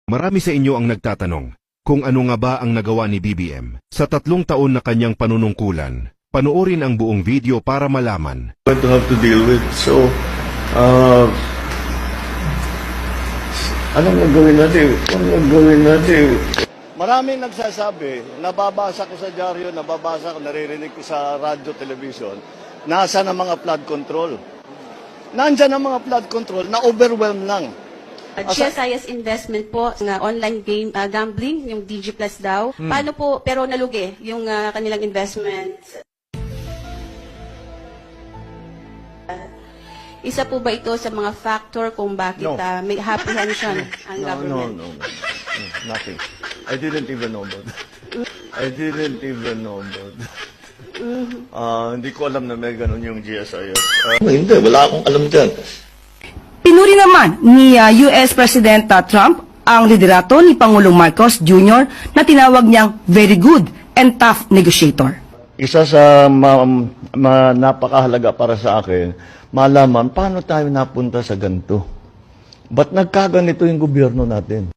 Marami sa inyo ang nagtatanong kung ano nga ba ang nagawa ni BBM sa 3 taon na kanyang panunungkulan. Panoorin ang buong video para malaman. Going to have to deal with. So, anong gagawin natin? Maraming nagsasabi, nababasa ko sa dyaryo, nababasa ko, naririnig ko sa radyo, television, nasa na mga flood control. Nandyan ang mga flood control, na-overwhelm lang. GSIS investment po ng online game gambling, yung DG Plus daw. Paano po, pero nalugi yung kanilang investment? Isa po ba ito sa mga factor kung bakit No. may apprehension ang government? No, nothing. I didn't even know about that. Hindi ko alam na may ganun yung GSIS. Hindi, wala akong alam dyan. Pinuri naman ni US President Trump ang liderato ni Pangulong Marcos Jr. na tinawag niyang very good and tough negotiator. Isa sa napakahalaga para sa akin, malaman paano tayo napunta sa ganito. Ba't nagkaganito yung gobyerno natin?